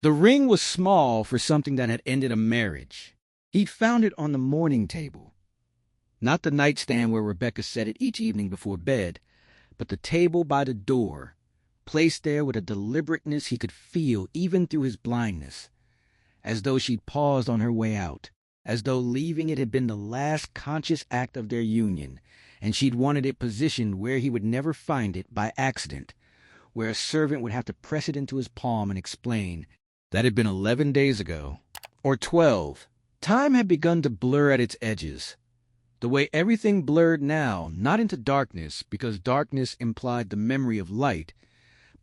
The ring was small for something that had ended a marriage. He'd found it on the morning table. Not the nightstand where Rebecca set it each evening before bed, but the table by the door, placed there with a deliberateness he could feel even through his blindness, as though she'd paused on her way out, as though leaving it had been the last conscious act of their union, and she'd wanted it positioned where he would never find it by accident, where a servant would have to press it into his palm and explain that had been 11 days ago, or 12. Time had begun to blur at its edges, the way everything blurred now, not into darkness, because darkness implied the memory of light,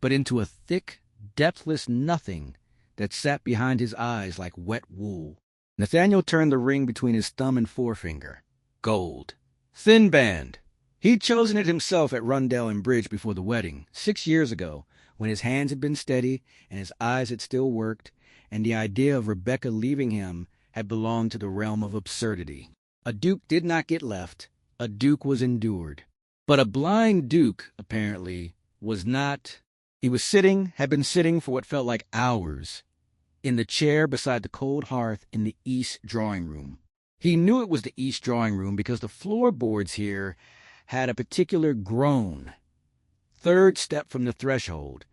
but into a thick, depthless nothing that sat behind his eyes like wet wool. Nathaniel turned the ring between his thumb and forefinger. Gold. Thin band. He'd chosen it himself at Rundell and Bridge before the wedding, 6 years ago, when his hands had been steady and his eyes had still worked, and the idea of Rebecca leaving him had belonged to the realm of absurdity. A duke did not get left. A duke was endured. But a blind duke, apparently, was not. He was had been sitting for what felt like hours, in the chair beside the cold hearth in the east drawing room. He knew it was the east drawing room because the floorboards here had a particular groan, third step from the threshold,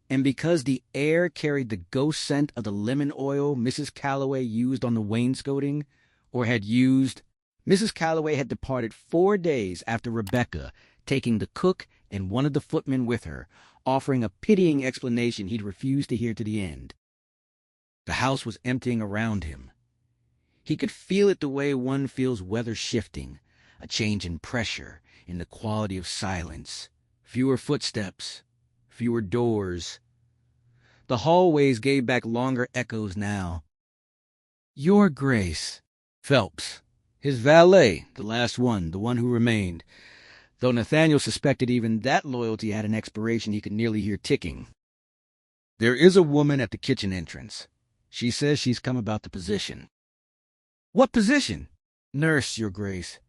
and because the air carried the ghost scent of the lemon oil Mrs. Calloway used on the wainscoting, or had used. Mrs. Calloway had departed 4 days after Rebecca, taking the cook and one of the footmen with her, offering a pitying explanation he'd refused to hear to the end. The house was emptying around him. He could feel it the way one feels weather shifting, a change in pressure, in the quality of silence. Fewer footsteps, fewer doors. The hallways gave back longer echoes now. Your Grace. Phelps. His valet, the last one, the one who remained, though Nathaniel suspected even that loyalty had an expiration he could nearly hear ticking. There is a woman at the kitchen entrance. She says she's come about the position. What position? Nurse, Your Grace.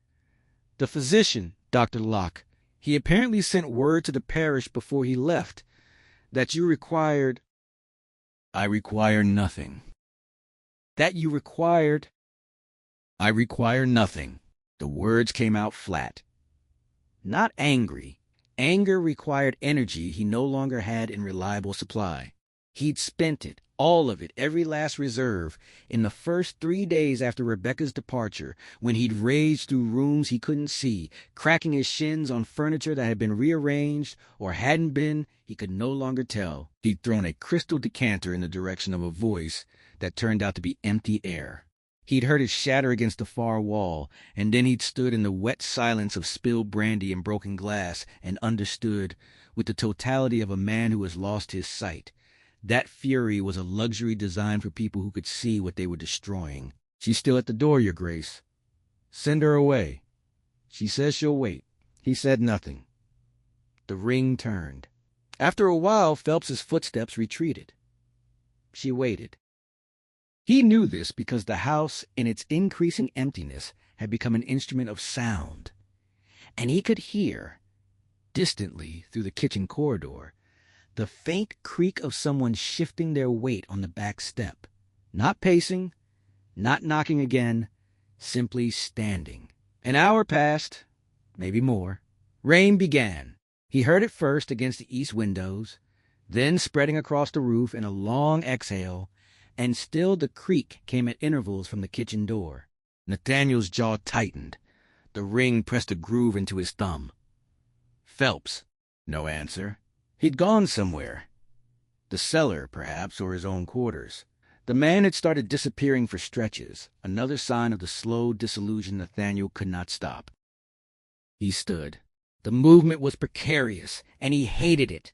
The physician, Dr. Locke. He apparently sent word to the parish before he left that you required. I require nothing. That you required. I require nothing. The words came out flat. Not angry. Anger required energy he no longer had in reliable supply. He'd spent it, all of it, every last reserve, in the first 3 days after Rebecca's departure, when he'd raged through rooms he couldn't see, cracking his shins on furniture that had been rearranged or hadn't been, he could no longer tell. He'd thrown a crystal decanter in the direction of a voice that turned out to be empty air. He'd heard it shatter against the far wall, and then he'd stood in the wet silence of spilled brandy and broken glass and understood, with the totality of a man who has lost his sight, that fury was a luxury designed for people who could see what they were destroying. She's still at the door, Your Grace. Send her away. She says she'll wait. He said nothing. The ring turned. After a while, Phelps's footsteps retreated. She waited. He knew this because the house, in its increasing emptiness, had become an instrument of sound, and he could hear, distantly through the kitchen corridor, the faint creak of someone shifting their weight on the back step, not pacing, not knocking again, simply standing. An hour passed, maybe more. Rain began. He heard it first against the east windows, then spreading across the roof in a long exhale, and still the creak came at intervals from the kitchen door. Nathaniel's jaw tightened. The ring pressed a groove into his thumb. Phelps. No answer. He'd gone somewhere. The cellar, perhaps, or his own quarters. The man had started disappearing for stretches, another sign of the slow disillusion Nathaniel could not stop. He stood. The movement was precarious, and he hated it.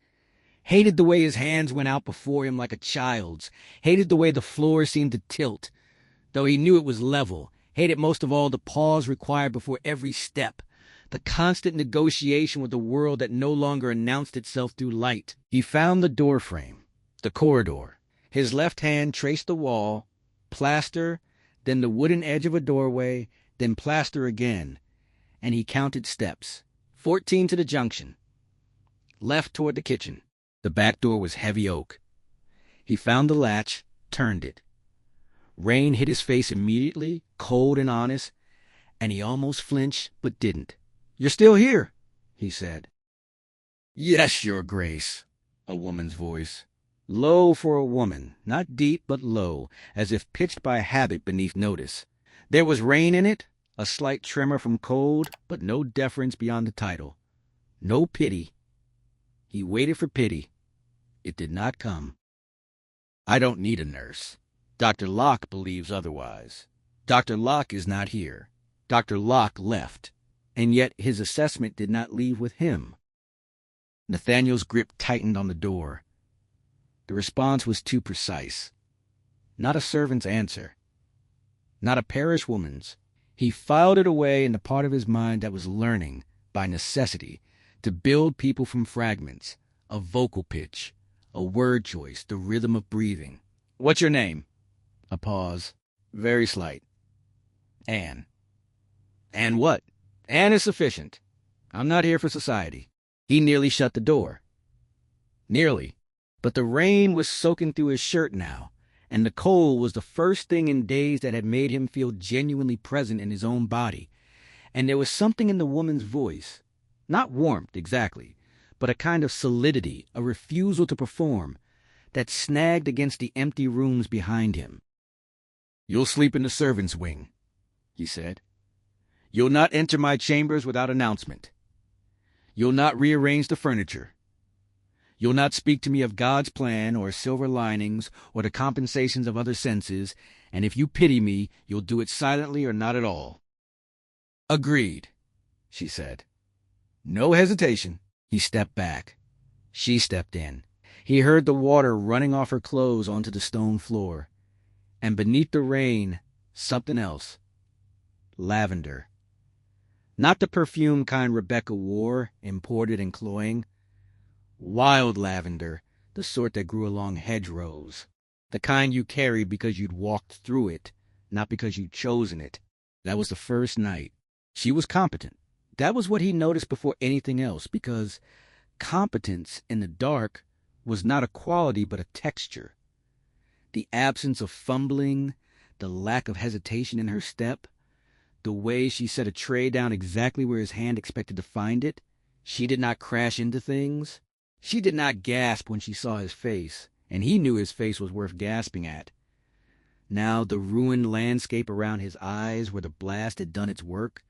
Hated the way his hands went out before him like a child's. Hated the way the floor seemed to tilt, though he knew it was level. Hated most of all the pause required before every step, the constant negotiation with a world that no longer announced itself through light. He found the doorframe, the corridor. His left hand traced the wall, plaster, then the wooden edge of a doorway, then plaster again, and he counted steps. 14 to the junction. Left toward the kitchen. The back door was heavy oak. He found the latch, turned it. Rain hit his face immediately, cold and honest, and he almost flinched, but didn't. "You're still here," he said. "Yes, Your Grace," a woman's voice. Low for a woman, not deep but low, as if pitched by habit beneath notice. There was rain in it, a slight tremor from cold, but no deference beyond the title. No pity. He waited for pity. It did not come. "I don't need a nurse. Dr. Locke believes otherwise. Dr. Locke is not here. Dr. Locke left." And yet his assessment did not leave with him. Nathaniel's grip tightened on the door. The response was too precise. Not a servant's answer. Not a parish woman's. He filed it away in the part of his mind that was learning, by necessity, to build people from fragments, a vocal pitch, a word choice, the rhythm of breathing. "What's your name?" A pause. Very slight. "Anne." "Anne what?" "Anne is sufficient. I'm not here for society." He nearly shut the door. Nearly. But the rain was soaking through his shirt now, and the cold was the first thing in days that had made him feel genuinely present in his own body. And there was something in the woman's voice, not warmth exactly, but a kind of solidity, a refusal to perform, that snagged against the empty rooms behind him. "You'll sleep in the servants' wing," he said. "You'll not enter my chambers without announcement. You'll not rearrange the furniture. You'll not speak to me of God's plan or silver linings or the compensations of other senses, and if you pity me, you'll do it silently or not at all." "Agreed," she said. No hesitation. He stepped back. She stepped in. He heard the water running off her clothes onto the stone floor. And beneath the rain, something else. Lavender. Not the perfume kind Rebecca wore, imported and cloying. Wild lavender, the sort that grew along hedgerows. The kind you carried because you'd walked through it, not because you'd chosen it. That was the first night. She was competent. That was what he noticed before anything else, because competence in the dark was not a quality but a texture. The absence of fumbling, the lack of hesitation in her step, the way she set a tray down exactly where his hand expected to find it. She did not crash into things. She did not gasp when she saw his face, and he knew his face was worth gasping at. Now the ruined landscape around his eyes where the blast had done its work,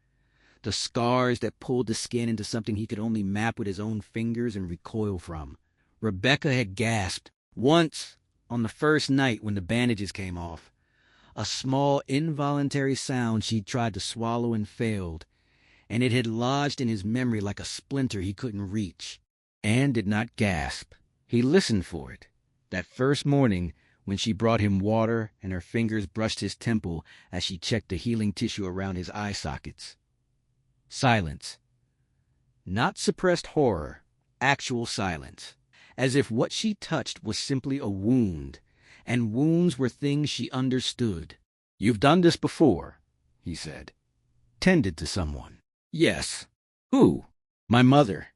the scars that pulled the skin into something he could only map with his own fingers and recoil from. Rebecca had gasped once on the first night when the bandages came off. A small involuntary sound she'd tried to swallow and failed, and it had lodged in his memory like a splinter he couldn't reach. Anne did not gasp. He listened for it. That first morning when she brought him water and her fingers brushed his temple as she checked the healing tissue around his eye sockets. Silence. Not suppressed horror, actual silence. As if what she touched was simply a wound, and wounds were things she understood. "You've done this before," he said. "Tended to someone." "Yes." "Who?" "My mother.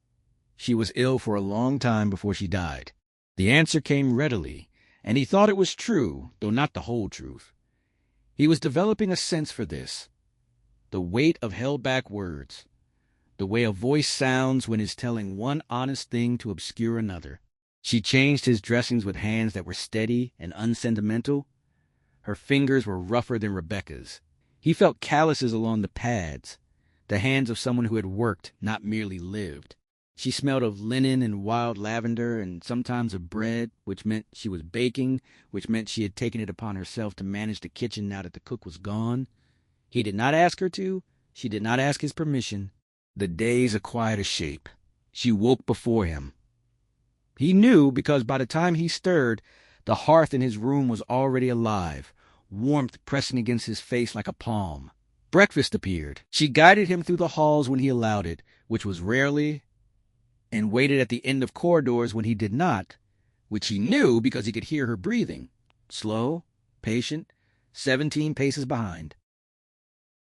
She was ill for a long time before she died." The answer came readily, and he thought it was true, though not the whole truth. He was developing a sense for this. The weight of held-back words. The way a voice sounds when it's telling one honest thing to obscure another. She changed his dressings with hands that were steady and unsentimental. Her fingers were rougher than Rebecca's. He felt calluses along the pads, the hands of someone who had worked, not merely lived. She smelled of linen and wild lavender, and sometimes of bread, which meant she was baking, which meant she had taken it upon herself to manage the kitchen now that the cook was gone. He did not ask her to. She did not ask his permission. The days acquired a shape. She woke before him. He knew because by the time he stirred, the hearth in his room was already alive, warmth pressing against his face like a palm. Breakfast appeared. She guided him through the halls when he allowed it, which was rarely, and waited at the end of corridors when he did not, which he knew because he could hear her breathing, slow, patient, 17 paces behind.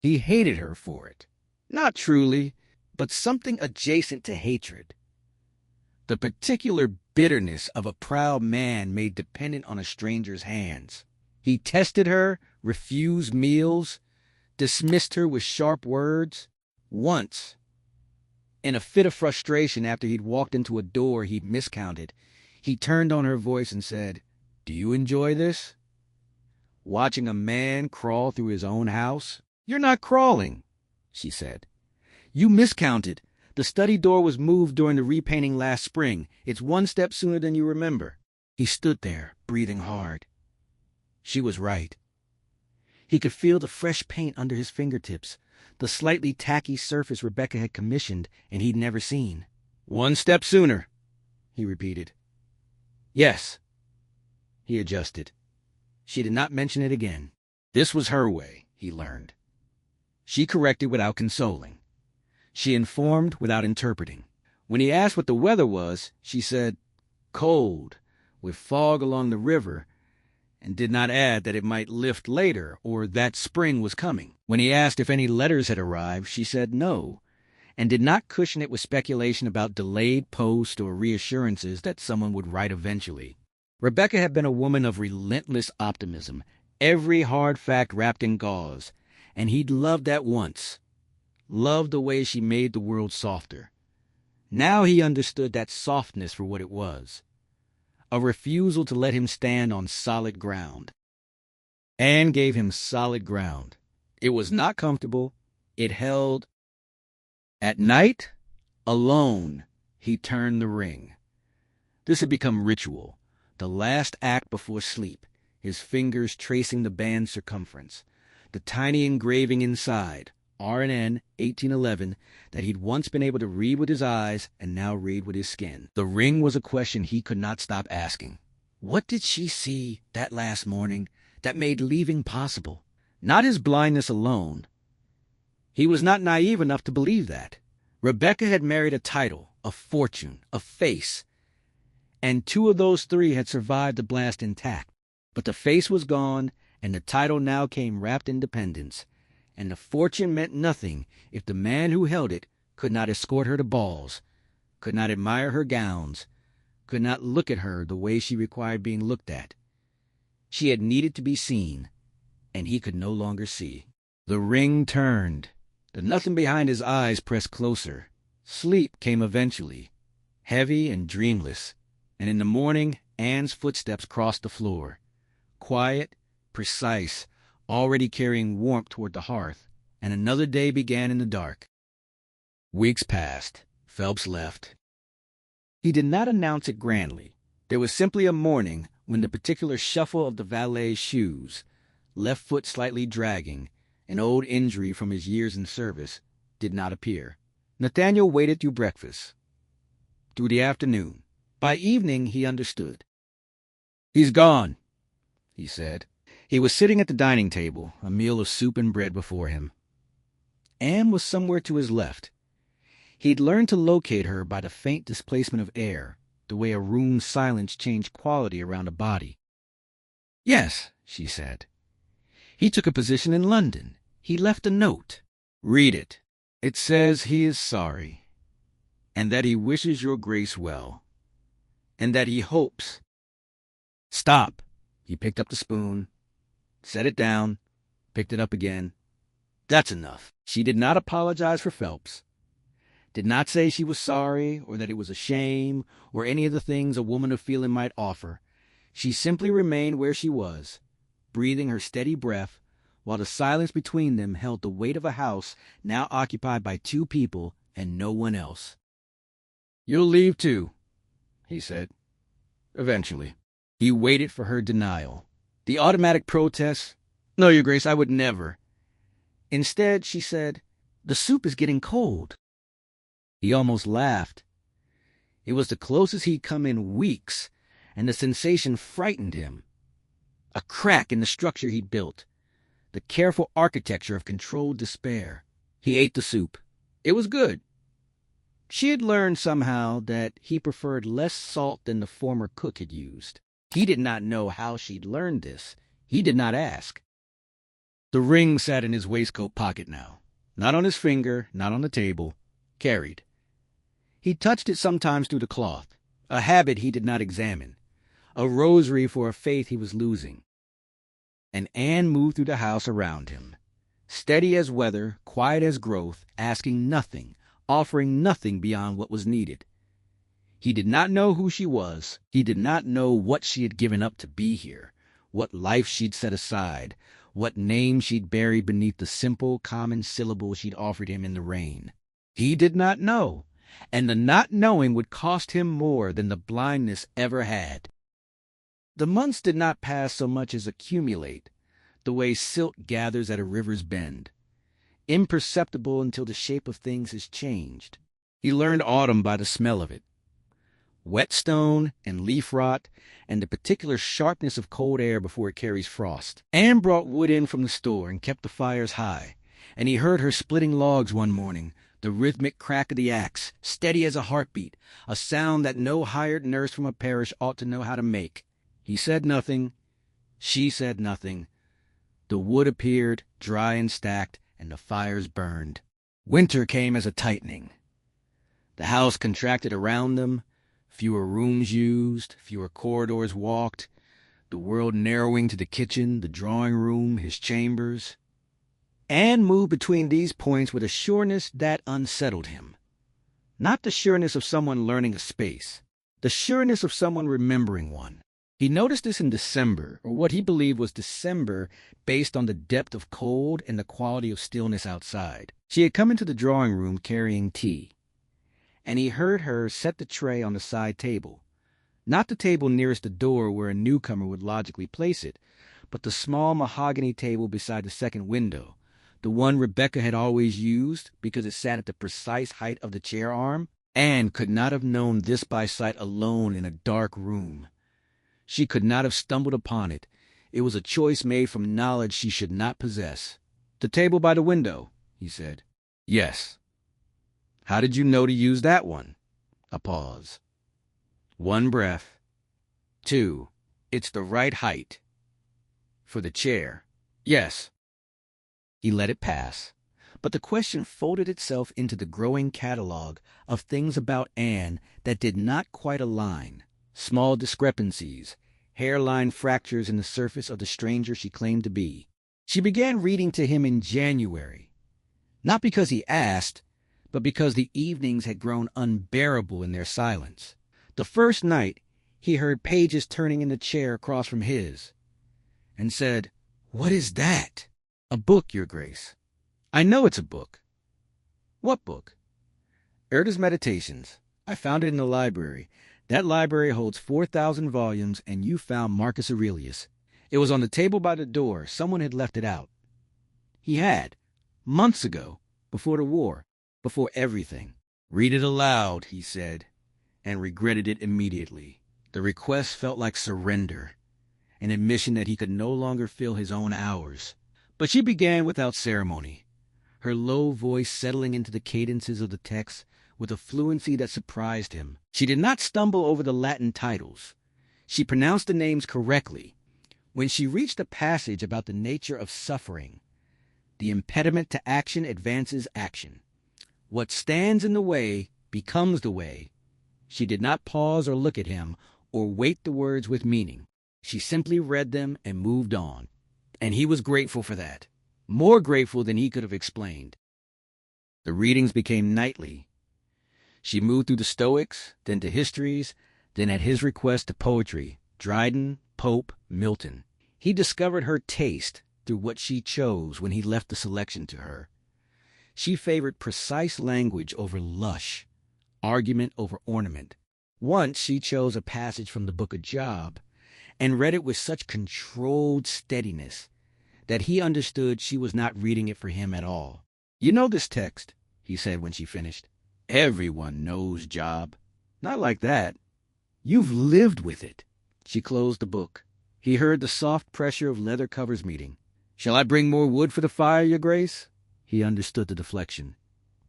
He hated her for it. Not truly, but something adjacent to hatred. the particular bitterness of a proud man made dependent on a stranger's hands. He tested her, refused meals, dismissed her with sharp words. Once, in a fit of frustration after he'd walked into a door he'd miscounted, he turned on her voice and said, "Do you enjoy this? Watching a man crawl through his own house?" "You're not crawling," she said. "You miscounted. The study door was moved during the repainting last spring. It's one step sooner than you remember." He stood there, breathing hard. She was right. He could feel the fresh paint under his fingertips, the slightly tacky surface Rebecca had commissioned and he'd never seen. "One step sooner," he repeated. "Yes." He adjusted. She did not mention it again. This was her way, he learned. She corrected without consoling. She informed without interpreting. When he asked what the weather was, she said, "Cold, with fog along the river," and did not add that it might lift later or that spring was coming. When he asked if any letters had arrived, she said no, and did not cushion it with speculation about delayed post or reassurances that someone would write eventually. Rebecca had been a woman of relentless optimism, every hard fact wrapped in gauze, and he'd loved that once, loved the way she made the world softer. Now he understood that softness for what it was, a refusal to let him stand on solid ground. Anne gave him solid ground. It was not comfortable. It held. At night, alone, he turned the ring. This had become ritual, the last act before sleep, his fingers tracing the band's circumference, the tiny engraving inside, R&N 1811, that he'd once been able to read with his eyes and now read with his skin. The ring was a question he could not stop asking. What did she see that last morning that made leaving possible? Not his blindness alone. He was not naive enough to believe that. Rebecca had married a title, a fortune, a face, and 2 of those 3 had survived the blast intact. But the face was gone, and the title now came wrapped in dependence, and the fortune meant nothing if the man who held it could not escort her to balls, could not admire her gowns, could not look at her the way she required being looked at. She had needed to be seen, and he could no longer see. The ring turned. The nothing behind his eyes pressed closer. Sleep came eventually, heavy and dreamless, and in the morning Anne's footsteps crossed the floor, quiet, precise, already carrying warmth toward the hearth, and another day began in the dark. Weeks passed. Phelps left. He did not announce it grandly. There was simply a morning when the particular shuffle of the valet's shoes, left foot slightly dragging, an old injury from his years in service, did not appear. Nathaniel waited through breakfast, through the afternoon. By evening, he understood. "He's gone," he said. He was sitting at the dining table, a meal of soup and bread before him. Anne was somewhere to his left. He'd learned to locate her by the faint displacement of air, the way a room's silence changed quality around a body. "Yes," she said. "He took a position in London. He left a note." "Read it." "It says he is sorry, and that he wishes your grace well, and that he hopes—" "Stop." He picked up the spoon, set it down, picked it up again. "That's enough." She did not apologize for Phelps, did not say she was sorry or that it was a shame or any of the things a woman of feeling might offer. She simply remained where she was, breathing her steady breath, while the silence between them held the weight of a house now occupied by 2 people and no one else. "You'll leave too," he said. "Eventually." He waited for her denial. The automatic protest, "No, Your Grace, I would never." Instead, she said, "The soup is getting cold." He almost laughed. It was the closest he'd come in weeks, and the sensation frightened him. A crack in the structure he'd built, the careful architecture of controlled despair. He ate the soup. It was good. She had learned somehow that he preferred less salt than the former cook had used. He did not know how she'd learned this. He did not ask. The ring sat in his waistcoat pocket now, not on his finger, not on the table, carried. He touched it sometimes through the cloth, a habit he did not examine, a rosary for a faith he was losing. And Anne moved through the house around him, steady as weather, quiet as growth, asking nothing, offering nothing beyond what was needed. He did not know who she was. He did not know what she had given up to be here, what life she'd set aside, what name she'd buried beneath the simple, common syllables she'd offered him in the rain. He did not know, and the not knowing would cost him more than the blindness ever had. The months did not pass so much as accumulate, the way silt gathers at a river's bend, imperceptible until the shape of things has changed. He learned autumn by the smell of it. Whetstone and leaf rot, and the particular sharpness of cold air before it carries frost. Anne brought wood in from the store and kept the fires high, and he heard her splitting logs one morning, the rhythmic crack of the axe, steady as a heartbeat, a sound that no hired nurse from a parish ought to know how to make. He said nothing. She said nothing. The wood appeared, dry and stacked, and the fires burned. Winter came as a tightening. The house contracted around them, fewer rooms used, fewer corridors walked, the world narrowing to the kitchen, the drawing room, his chambers. Anne moved between these points with a sureness that unsettled him. Not the sureness of someone learning a space, the sureness of someone remembering one. He noticed this in December, or what he believed was December, based on the depth of cold and the quality of stillness outside. She had come into the drawing room carrying tea, and he heard her set the tray on the side table. Not the table nearest the door where a newcomer would logically place it, but the small mahogany table beside the second window, the one Rebecca had always used because it sat at the precise height of the chair arm. Anne could not have known this by sight alone in a dark room. She could not have stumbled upon it. It was a choice made from knowledge she should not possess. "The table by the window," he said. "Yes." "How did you know to use that one?" A pause. One breath. "2. It's the right height." "For the chair." "Yes." He let it pass. But the question folded itself into the growing catalog of things about Anne that did not quite align. Small discrepancies, hairline fractures in the surface of the stranger she claimed to be. She began reading to him in January, not because he asked, but because the evenings had grown unbearable in their silence. The first night, he heard pages turning in the chair across from his, and said, "What is that?" "A book, Your Grace." "I know it's a book." "What book?" "Erda's Meditations. I found it in the library. That library holds 4,000 volumes, and you found Marcus Aurelius. It was on the table by the door. Someone had left it out." He had, months ago, before the war, before everything. "Read it aloud," he said, and regretted it immediately. The request felt like surrender, an admission that he could no longer fill his own hours. But she began without ceremony, her low voice settling into the cadences of the text with a fluency that surprised him. She did not stumble over the Latin titles. She pronounced the names correctly. When she reached a passage about the nature of suffering, the impediment to action advances action. What stands in the way becomes the way. She did not pause or look at him or weight the words with meaning. She simply read them and moved on. And he was grateful for that, more grateful than he could have explained. The readings became nightly. She moved through the Stoics, then to histories, then at his request to poetry, Dryden, Pope, Milton. He discovered her taste through what she chose when he left the selection to her. She favored precise language over lush, argument over ornament. Once she chose a passage from the Book of Job and read it with such controlled steadiness that he understood she was not reading it for him at all. "You know this text," he said when she finished. "Everyone knows Job." "Not like that. You've lived with it." She closed the book. He heard the soft pressure of leather covers meeting. "Shall I bring more wood for the fire, Your Grace?" He understood the deflection,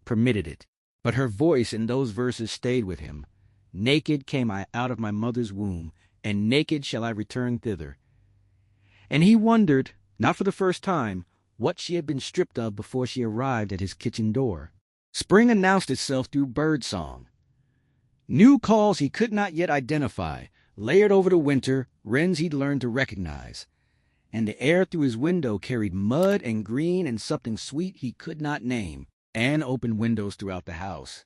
permitted it. But her voice in those verses stayed with him. "Naked came I out of my mother's womb, and naked shall I return thither." And he wondered, not for the first time, what she had been stripped of before she arrived at his kitchen door. Spring announced itself through birdsong. New calls he could not yet identify, layered over the winter, wrens he'd learned to recognize. And the air through his window carried mud and green and something sweet he could not name. Anne opened windows throughout the house,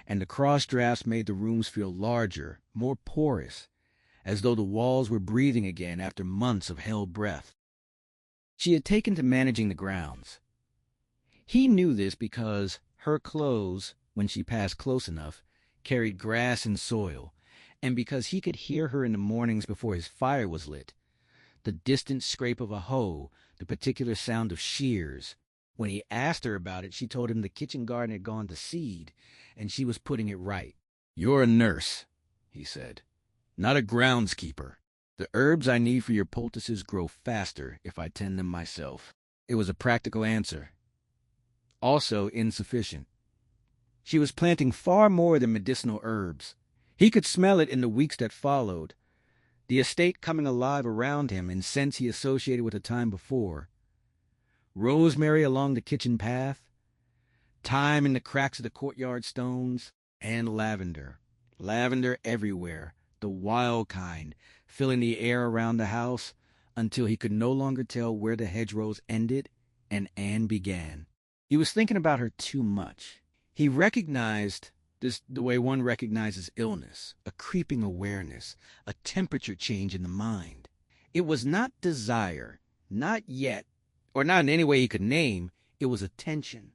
and the cross drafts made the rooms feel larger, more porous, as though the walls were breathing again after months of held breath. She had taken to managing the grounds. He knew this because her clothes, when she passed close enough, carried grass and soil, and because he could hear her in the mornings before his fire was lit, the distant scrape of a hoe, the particular sound of shears. When he asked her about it, she told him the kitchen garden had gone to seed, and she was putting it right. "You're a nurse," he said, "not a groundskeeper. The herbs I need for your poultices grow faster if I tend them myself." It was a practical answer, also insufficient. She was planting far more than medicinal herbs. He could smell it in the weeks that followed, the estate coming alive around him in scents he associated with the time before. Rosemary along the kitchen path, thyme in the cracks of the courtyard stones, and lavender. Lavender everywhere, the wild kind, filling the air around the house until he could no longer tell where the hedgerows ended and Anne began. He was thinking about her too much. He recognized this the way one recognizes illness, a creeping awareness, a temperature change in the mind. It was not desire, not yet, or not in any way he could name. It was attention,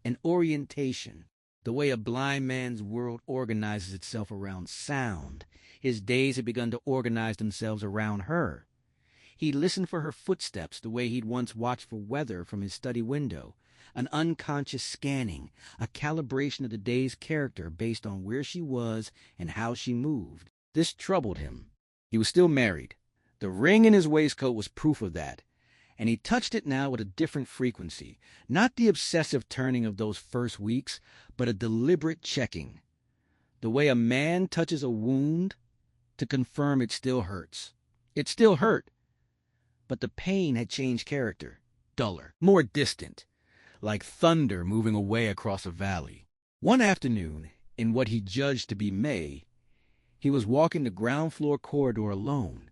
an orientation, the way a blind man's world organizes itself around sound. His days had begun to organize themselves around her. He listened for her footsteps the way he'd once watched for weather from his study window, an unconscious scanning, a calibration of the day's character based on where she was and how she moved. This troubled him. He was still married. The ring in his waistcoat was proof of that, and he touched it now with a different frequency, not the obsessive turning of those first weeks, but a deliberate checking, the way a man touches a wound to confirm it still hurts. It still hurt, but the pain had changed character, duller, more distant, like thunder moving away across a valley. One afternoon, in what he judged to be May, he was walking the ground floor corridor alone.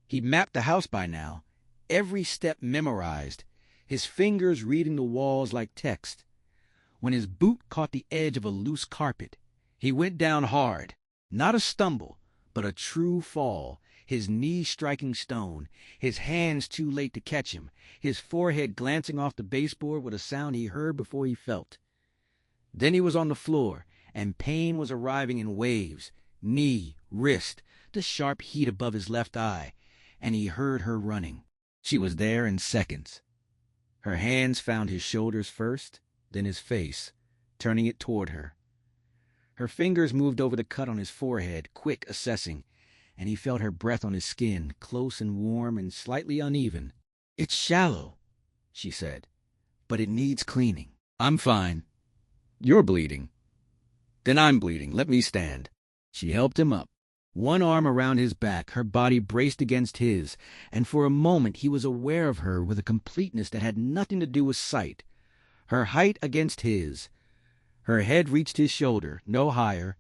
He'd mapped the house by now, every step memorized, his fingers reading the walls like text. When his boot caught the edge of a loose carpet, he went down hard, not a stumble, but a true fall, his knee striking stone, his hands too late to catch him, his forehead glancing off the baseboard with a sound he heard before he felt. Then he was on the floor, and pain was arriving in waves, knee, wrist, the sharp heat above his left eye, and he heard her running. She was there in seconds. Her hands found his shoulders first, then his face, turning it toward her. Her fingers moved over the cut on his forehead, quick, assessing, and he felt her breath on his skin, close and warm and slightly uneven. "It's shallow," she said, "but it needs cleaning." "I'm fine. You're bleeding." "Then I'm bleeding. Let me stand." She helped him up, one arm around his back, her body braced against his, and for a moment he was aware of her with a completeness that had nothing to do with sight. Her height against his. Her head reached his shoulder, no higher,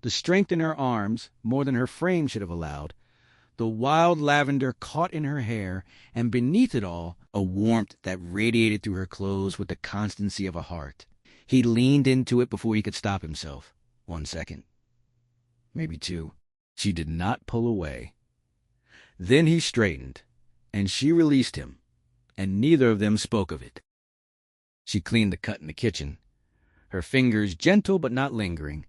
the strength in her arms, more than her frame should have allowed, the wild lavender caught in her hair, and beneath it all, a warmth that radiated through her clothes with the constancy of a heart. He leaned into it before he could stop himself. 1 second. Maybe 2. She did not pull away. Then he straightened, and she released him, and neither of them spoke of it. She cleaned the cut in the kitchen, her fingers gentle but not lingering,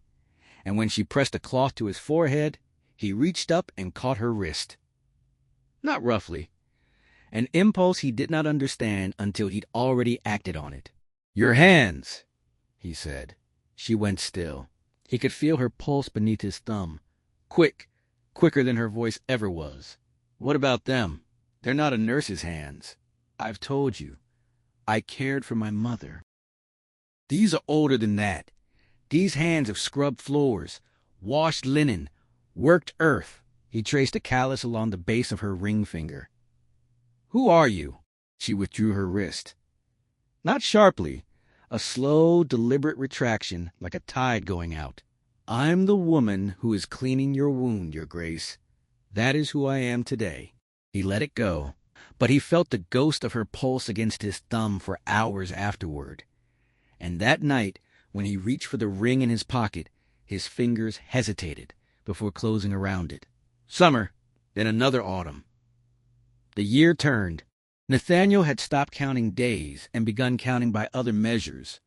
and when she pressed a cloth to his forehead, he reached up and caught her wrist. Not roughly, an impulse he did not understand until he'd already acted on it. "Your hands," he said. She went still. He could feel her pulse beneath his thumb, quicker than her voice ever was. "What about them? They're not a nurse's hands. I've told you. I cared for my mother. These are older than that. These hands have scrubbed floors, washed linen, worked earth." He traced a callus along the base of her ring finger. "Who are you?" She withdrew her wrist. Not sharply, a slow, deliberate retraction, like a tide going out. I'm the woman who is cleaning your wound, Your Grace. That is who I am today." He let it go, but he felt the ghost of her pulse against his thumb for hours afterward. And that night, when he reached for the ring in his pocket, his fingers hesitated before closing around it. Summer, then another autumn. The year turned. Nathaniel had stopped counting days and begun counting by other measures.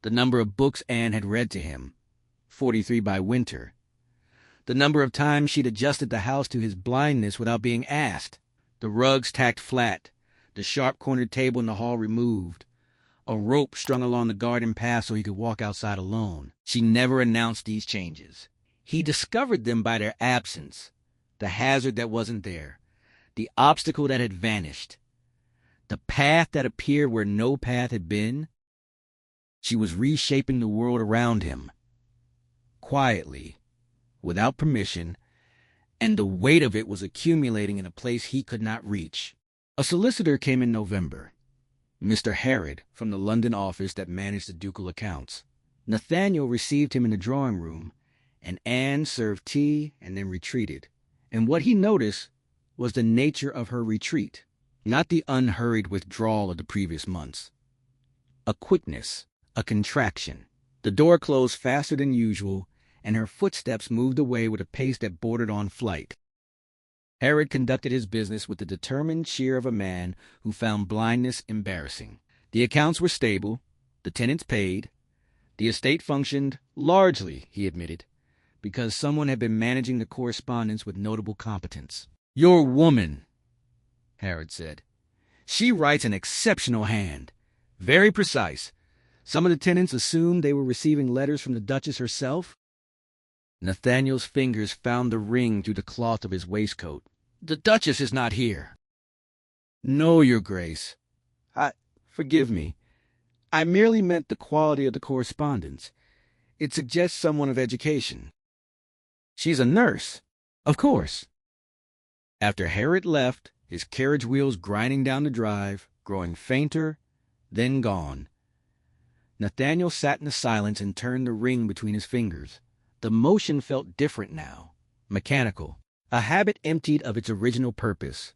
The number of books Anne had read to him, 43 by winter. The number of times she'd adjusted the house to his blindness without being asked. The rugs tacked flat, the sharp-cornered table in the hall removed, a rope strung along the garden path so he could walk outside alone. She never announced these changes. He discovered them by their absence, the hazard that wasn't there, the obstacle that had vanished, the path that appeared where no path had been. She was reshaping the world around him, quietly, without permission, and the weight of it was accumulating in a place he could not reach. A solicitor came in November, Mr. Harrod, from the London office that managed the ducal accounts. Nathaniel received him in the drawing room, and Anne served tea and then retreated. And what he noticed was the nature of her retreat, not the unhurried withdrawal of the previous months. A quickness, a contraction. The door closed faster than usual, and her footsteps moved away with a pace that bordered on flight. Harrod conducted his business with the determined cheer of a man who found blindness embarrassing. The accounts were stable, the tenants paid, the estate functioned largely, he admitted, because someone had been managing the correspondence with notable competence. "Your woman," Harrod said. "She writes an exceptional hand, very precise. Some of the tenants assumed they were receiving letters from the Duchess herself." Nathaniel's fingers found the ring through the cloth of his waistcoat. "The Duchess is not here." "No, Your Grace. Forgive me. I merely meant the quality of the correspondence. It suggests someone of education." "She's a nurse." "Of course." After Harrod left, his carriage wheels grinding down the drive, growing fainter, then gone, Nathaniel sat in the silence and turned the ring between his fingers. The motion felt different now, mechanical, a habit emptied of its original purpose,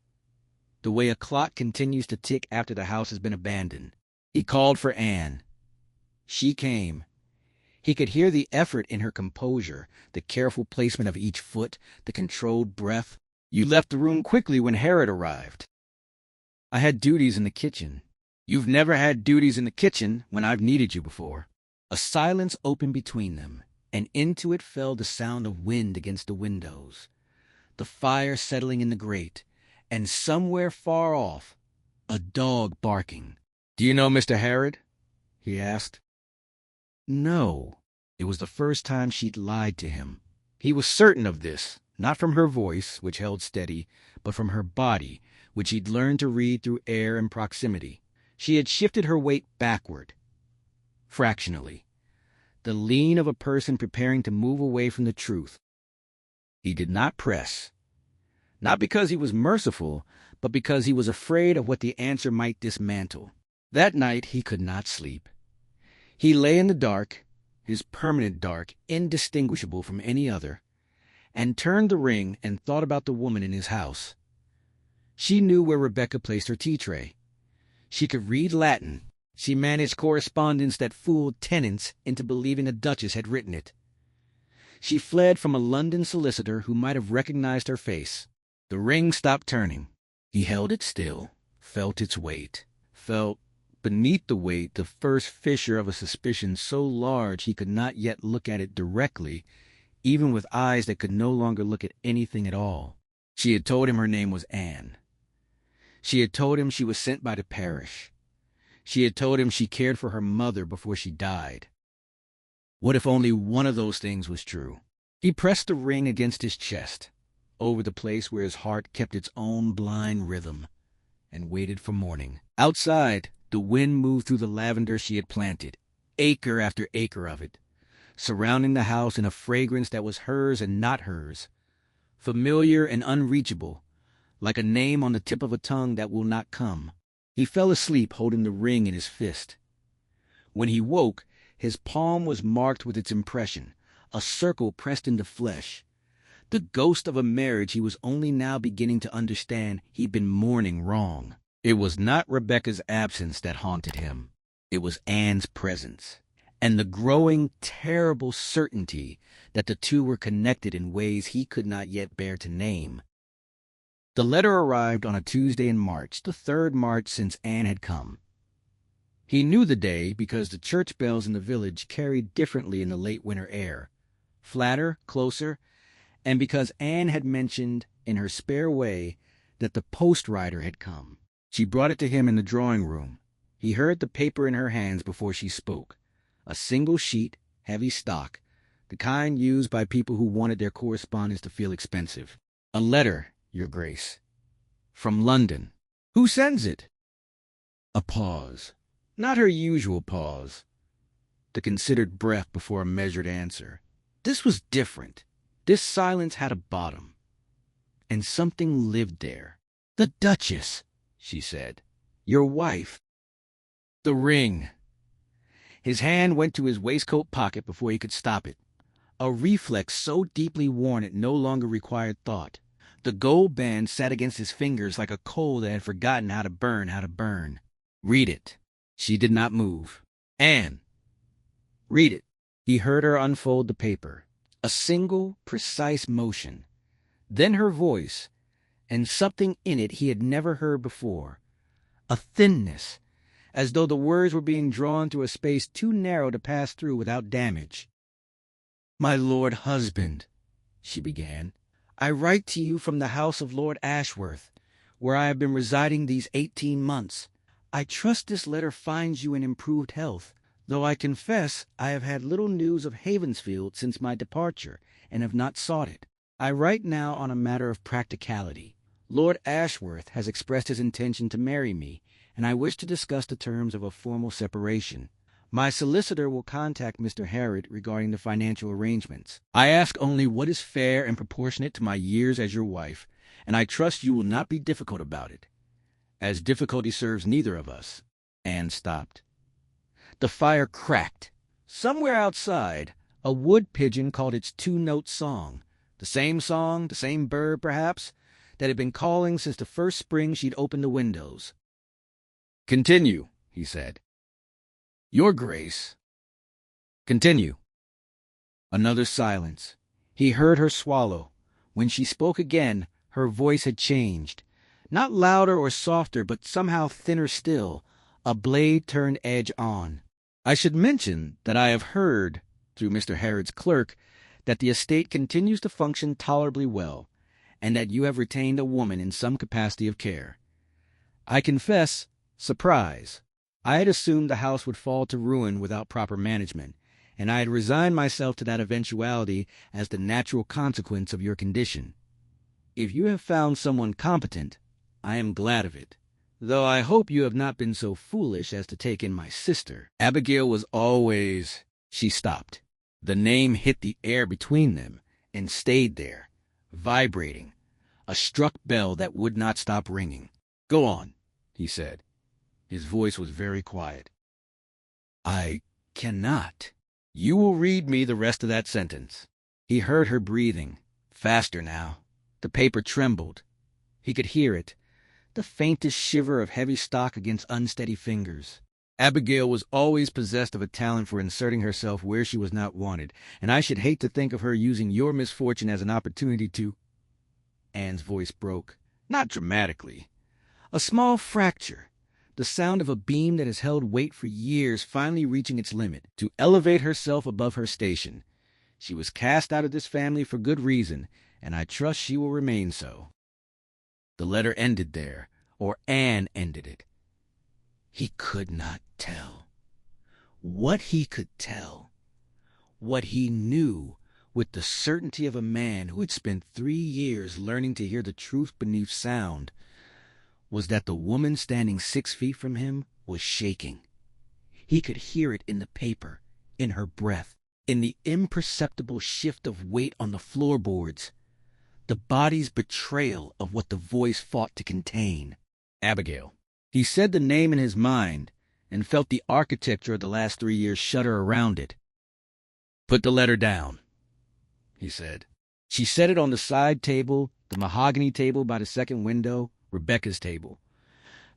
the way a clock continues to tick after the house has been abandoned. He called for Anne. She came. He could hear the effort in her composure, the careful placement of each foot, the controlled breath. "You left the room quickly when Harrod arrived." "I had duties in the kitchen." "You've never had duties in the kitchen when I've needed you before." A silence opened between them, and into it fell the sound of wind against the windows, the fire settling in the grate, and somewhere far off, a dog barking. "Do you know Mr. Harrod?" he asked. No. It was the first time she'd lied to him. He was certain of this, not from her voice, which held steady, but from her body, which he'd learned to read through air and proximity. She had shifted her weight backward, fractionally, the lean of a person preparing to move away from the truth. He did not press, not because he was merciful, but because he was afraid of what the answer might dismantle. That night he could not sleep. He lay in the dark, his permanent dark, indistinguishable from any other, and turned the ring and thought about the woman in his house. She knew where Rebecca placed her tea tray. She could read Latin. She managed correspondence that fooled tenants into believing a duchess had written it. She fled from a London solicitor who might have recognized her face. The ring stopped turning. He held it still, felt its weight, felt, beneath the weight, the first fissure of a suspicion so large he could not yet look at it directly, even with eyes that could no longer look at anything at all. She had told him her name was Anne. She had told him she was sent by the parish. She had told him she cared for her mother before she died. What if only one of those things was true? He pressed the ring against his chest, over the place where his heart kept its own blind rhythm, and waited for morning. Outside, the wind moved through the lavender she had planted, acre after acre of it, surrounding the house in a fragrance that was hers and not hers, familiar and unreachable, like a name on the tip of a tongue that will not come. He fell asleep holding the ring in his fist. When he woke, his palm was marked with its impression, a circle pressed into flesh, the ghost of a marriage he was only now beginning to understand he'd been mourning wrong. It was not Rebecca's absence that haunted him. It was Anne's presence, and the growing, terrible certainty that the two were connected in ways he could not yet bear to name. The letter arrived on a Tuesday in March, the 3rd March since Anne had come. He knew the day because the church bells in the village carried differently in the late winter air, flatter, closer, and because Anne had mentioned, in her spare way, that the post rider had come. She brought it to him in the drawing room. He heard the paper in her hands before she spoke. A single sheet, heavy stock, the kind used by people who wanted their correspondence to feel expensive. "A letter, Your Grace. From London." "Who sends it?" A pause. Not her usual pause. The considered breath before a measured answer. This was different. This silence had a bottom. And something lived there. "The Duchess," she said. "Your wife." The ring. His hand went to his waistcoat pocket before he could stop it. A reflex so deeply worn it no longer required thought. The gold band sat against his fingers like a coal that had forgotten how to burn. "Read it." She did not move. "Anne, read it." He heard her unfold the paper. A single, precise motion. Then her voice, and something in it he had never heard before. A thinness, as though the words were being drawn through a space too narrow to pass through without damage. "My Lord Husband," she began, "I write to you from the house of Lord Ashworth, where I have been residing these 18 months. I trust this letter finds you in improved health, though I confess I have had little news of Havensfield since my departure, and have not sought it. I write now on a matter of practicality. Lord Ashworth has expressed his intention to marry me, and I wish to discuss the terms of a formal separation. My solicitor will contact Mr. Harrod regarding the financial arrangements. I ask only what is fair and proportionate to my years as your wife, and I trust you will not be difficult about it, as difficulty serves neither of us." Anne stopped. The fire cracked. Somewhere outside, a wood pigeon called its 2-note song, the same bird, perhaps, that had been calling since the first spring she'd opened the windows. "Continue," he said. "Your Grace." "Continue." Another silence. He heard her swallow. When she spoke again, her voice had changed. Not louder or softer, but somehow thinner still, a blade turned edge on. "I should mention that I have heard, through Mr. Harrod's clerk, that the estate continues to function tolerably well, and that you have retained a woman in some capacity of care. I confess, surprise. I had assumed the house would fall to ruin without proper management, and I had resigned myself to that eventuality as the natural consequence of your condition. If you have found someone competent, I am glad of it, though I hope you have not been so foolish as to take in my sister. Abigail was always—" She stopped. The name hit the air between them and stayed there, vibrating, a struck bell that would not stop ringing. "Go on," he said. His voice was very quiet. "I cannot." "You will read me the rest of that sentence." He heard her breathing, faster now. The paper trembled. He could hear it, the faintest shiver of heavy stock against unsteady fingers. Abigail was always possessed of a talent for inserting herself where she was not wanted, and I should hate to think of her using your misfortune as an opportunity to— Anne's voice broke, not dramatically. A small fracture, the sound of a beam that has held weight for years finally reaching its limit, to elevate herself above her station. She was cast out of this family for good reason, and I trust she will remain so. The letter ended there, or Anne ended it. He could not tell. What he could tell, what he knew with the certainty of a man who had spent 3 years learning to hear the truth beneath sound, was that the woman standing 6 feet from him was shaking. He could hear it in the paper, in her breath, in the imperceptible shift of weight on the floorboards, the body's betrayal of what the voice fought to contain. Abigail. He said the name in his mind and felt the architecture of the last 3 years shudder around it. "Put the letter down," he said. She set it on the side table, the mahogany table by the second window, Rebecca's table.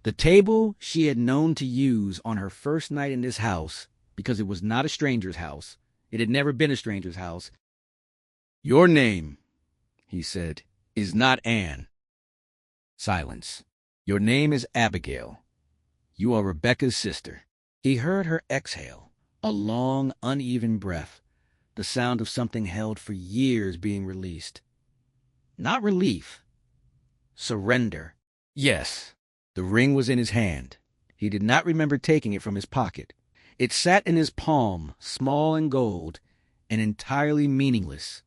The table she had known to use on her first night in this house, because it was not a stranger's house. It had never been a stranger's house. Your name, he said, is not Anne. Silence. Your name is Abigail. You are Rebecca's sister. He heard her exhale, a long, uneven breath, the sound of something held for years being released. Not relief. Surrender. Yes. The ring was in his hand. He did not remember taking it from his pocket. It sat in his palm, small and gold, and entirely meaningless.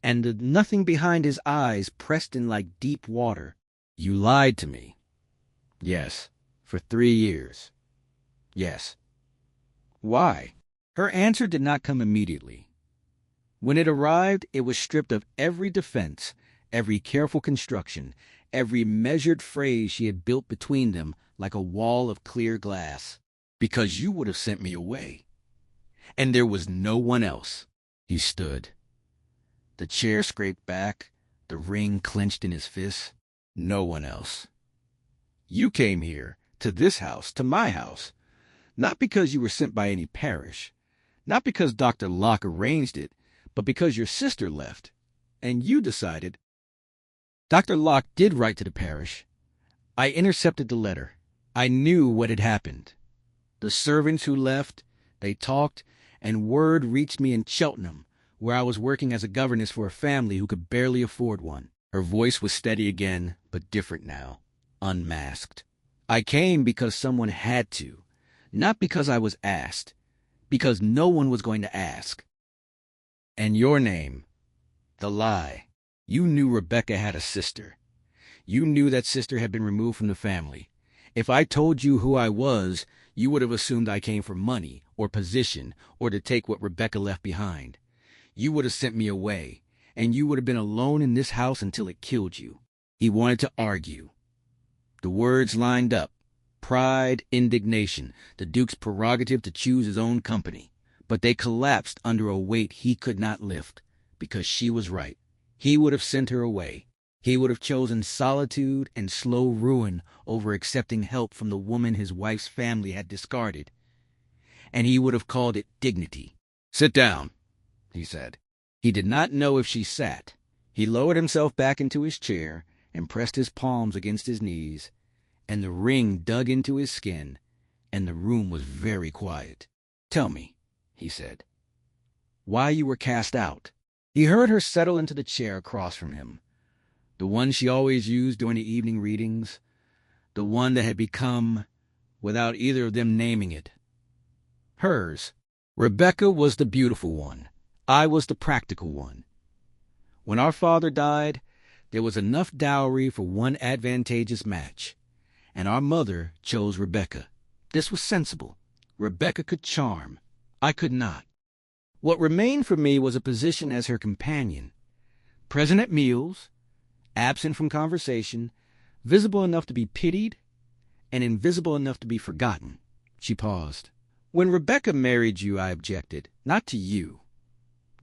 And the nothing behind his eyes pressed in like deep water. You lied to me. Yes. For 3 years. Yes. Why? Her answer did not come immediately. When it arrived, it was stripped of every defense, every careful construction, every measured phrase she had built between them like a wall of clear glass. Because you would have sent me away. And there was no one else. He stood. The chair scraped back, the ring clenched in his fist. No one else. You came here, to this house, to my house, not because you were sent by any parish, not because Dr. Locke arranged it, but because your sister left, and you decided. Dr. Locke did write to the parish. I intercepted the letter. I knew what had happened. The servants who left, they talked, and word reached me in Cheltenham, where I was working as a governess for a family who could barely afford one. Her voice was steady again, but different now, unmasked. I came because someone had to, not because I was asked, because no one was going to ask. And your name, the lie. You knew Rebecca had a sister. You knew that sister had been removed from the family. If I told you who I was, you would have assumed I came for money or position or to take what Rebecca left behind. You would have sent me away, and you would have been alone in this house until it killed you. He wanted to argue. The words lined up. Pride, indignation, the Duke's prerogative to choose his own company. But they collapsed under a weight he could not lift, because she was right. He would have sent her away. He would have chosen solitude and slow ruin over accepting help from the woman his wife's family had discarded. And he would have called it dignity. Sit down, he said. He did not know if she sat. He lowered himself back into his chair and pressed his palms against his knees, and the ring dug into his skin, and the room was very quiet. Tell me, he said, why you were cast out. He heard her settle into the chair across from him, the one she always used during the evening readings, the one that had become, without either of them naming it, hers. Rebecca was the beautiful one. I was the practical one. When our father died, there was enough dowry for one advantageous match, and our mother chose Rebecca. This was sensible. Rebecca could charm. I could not. What remained for me was a position as her companion, present at meals, absent from conversation, visible enough to be pitied, and invisible enough to be forgotten. She paused. When Rebecca married you, I objected, not to you,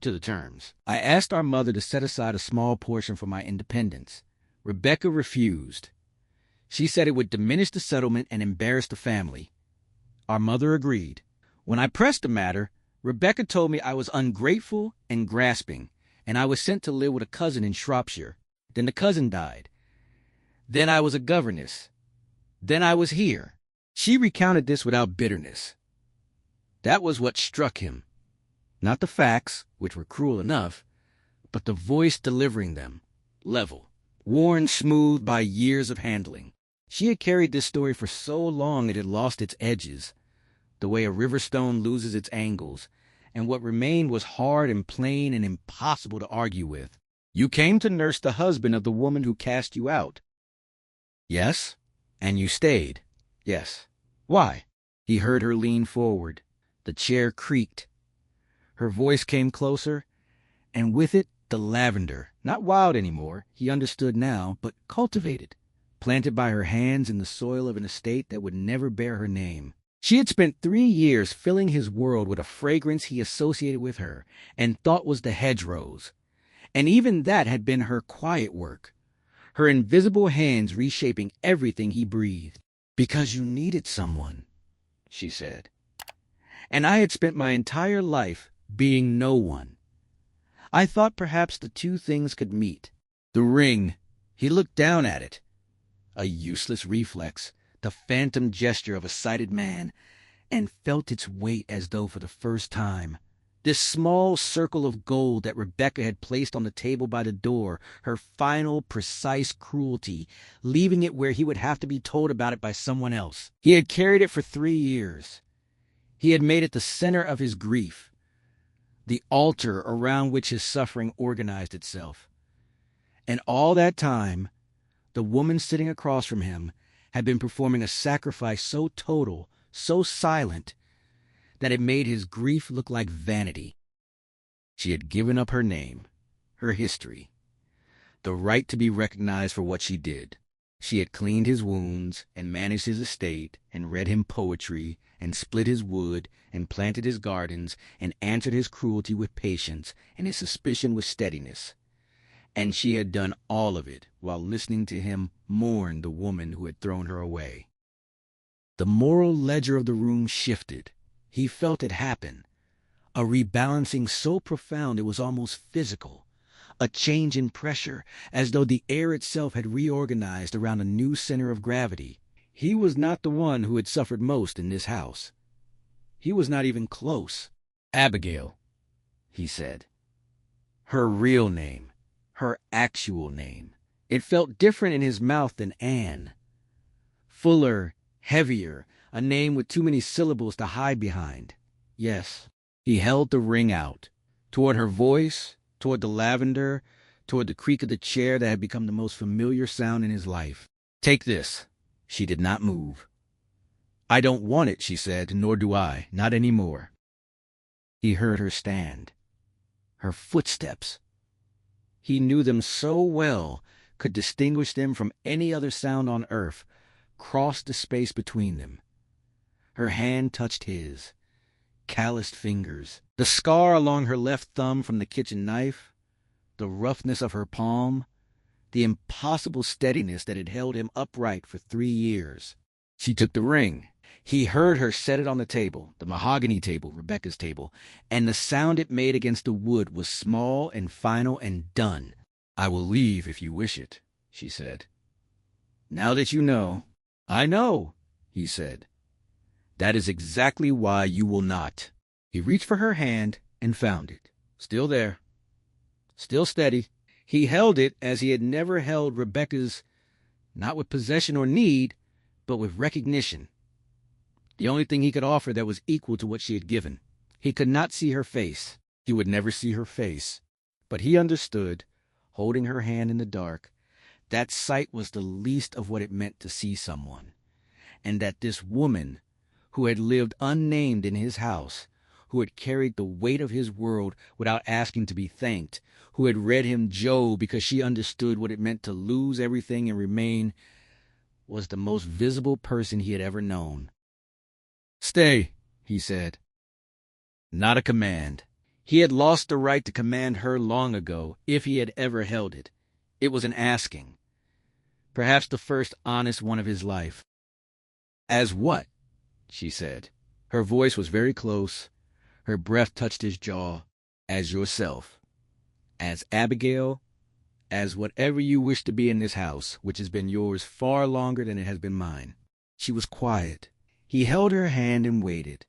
to the terms. I asked our mother to set aside a small portion for my independence. Rebecca refused. She said it would diminish the settlement and embarrass the family. Our mother agreed. When I pressed the matter, Rebecca told me I was ungrateful and grasping, and I was sent to live with a cousin in Shropshire. Then the cousin died. Then I was a governess. Then I was here. She recounted this without bitterness. That was what struck him. Not the facts, which were cruel enough, but the voice delivering them, level, worn smooth by years of handling. She had carried this story for so long it had lost its edges, the way a river stone loses its angles, and what remained was hard and plain and impossible to argue with. You came to nurse the husband of the woman who cast you out. Yes, and you stayed. Yes. Why? He heard her lean forward. The chair creaked. Her voice came closer, and with it the lavender, not wild anymore, he understood now, but cultivated, planted by her hands in the soil of an estate that would never bear her name. She had spent 3 years filling his world with a fragrance he associated with her and thought was the hedgerows, and even that had been her quiet work, her invisible hands reshaping everything he breathed. "Because you needed someone," she said. "And I had spent my entire life being no one. I thought perhaps the two things could meet." The ring. He looked down at it. A useless reflex, the phantom gesture of a sighted man, and felt its weight as though for the first time. This small circle of gold that Rebecca had placed on the table by the door, her final, precise cruelty, leaving it where he would have to be told about it by someone else. He had carried it for 3 years. He had made it the center of his grief, the altar around which his suffering organized itself. And all that time, the woman sitting across from him had been performing a sacrifice so total, so silent, that it made his grief look like vanity. She had given up her name, her history, the right to be recognized for what she did. She had cleaned his wounds and managed his estate and read him poetry and split his wood and planted his gardens and answered his cruelty with patience and his suspicion with steadiness. And she had done all of it while listening to him mourn the woman who had thrown her away. The moral ledger of the room shifted. He felt it happen. A rebalancing so profound it was almost physical. A change in pressure, as though the air itself had reorganized around a new center of gravity. He was not the one who had suffered most in this house. He was not even close. "Abigail," he said. Her real name. Her actual name. It felt different in his mouth than Anne. Fuller, heavier, a name with too many syllables to hide behind. Yes. He held the ring out, toward her voice, toward the lavender, toward the creak of the chair that had become the most familiar sound in his life. "Take this." She did not move. "I don't want it," she said, "nor do I. Not any more." He heard her stand. Her footsteps. He knew them so well, could distinguish them from any other sound on earth, crossed the space between them. Her hand touched his. Calloused fingers. The scar along her left thumb from the kitchen knife. The roughness of her palm. The impossible steadiness that had held him upright for 3 years. She took the ring. He heard her set it on the table, the mahogany table, Rebecca's table, and the sound it made against the wood was small and final and done. "I will leave if you wish it," she said. "Now that you know." "I know," he said. "That is exactly why you will not." He reached for her hand and found it. Still there. Still steady. He held it as he had never held Rebecca's, not with possession or need, but with recognition. The only thing he could offer that was equal to what she had given. He could not see her face. He would never see her face. But he understood, holding her hand in the dark, that sight was the least of what it meant to see someone. And that this woman, who had lived unnamed in his house, who had carried the weight of his world without asking to be thanked, who had read him Job because she understood what it meant to lose everything and remain, was the most visible person he had ever known. "Stay," he said. Not a command. He had lost the right to command her long ago, if he had ever held it. It was an asking. Perhaps the first honest one of his life. "As what?" she said. Her voice was very close. Her breath touched his jaw. "As yourself. As Abigail. As whatever you wish to be in this house, which has been yours far longer than it has been mine." She was quiet. He held her hand and waited,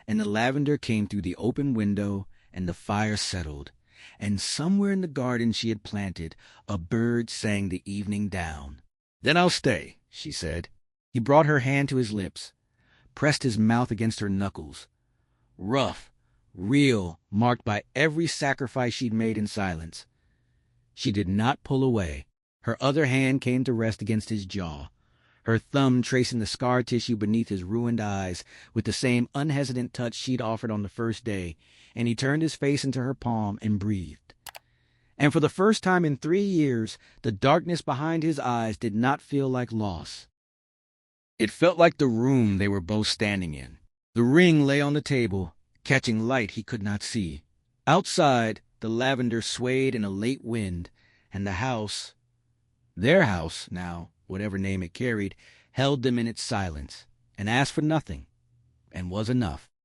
and the lavender came through the open window, and the fire settled, and somewhere in the garden she had planted, a bird sang the evening down. "Then I'll stay," she said. He brought her hand to his lips, pressed his mouth against her knuckles. Rough, real, marked by every sacrifice she'd made in silence. She did not pull away. Her other hand came to rest against his jaw, her thumb tracing the scar tissue beneath his ruined eyes with the same unhesitant touch she'd offered on the first day, and he turned his face into her palm and breathed. And for the first time in 3 years, the darkness behind his eyes did not feel like loss. It felt like the room they were both standing in, The ring lay on the table, catching light he could not see. Outside, the lavender swayed in a late wind, and the house, their house now, whatever name it carried, held them in its silence, and asked for nothing, and was enough.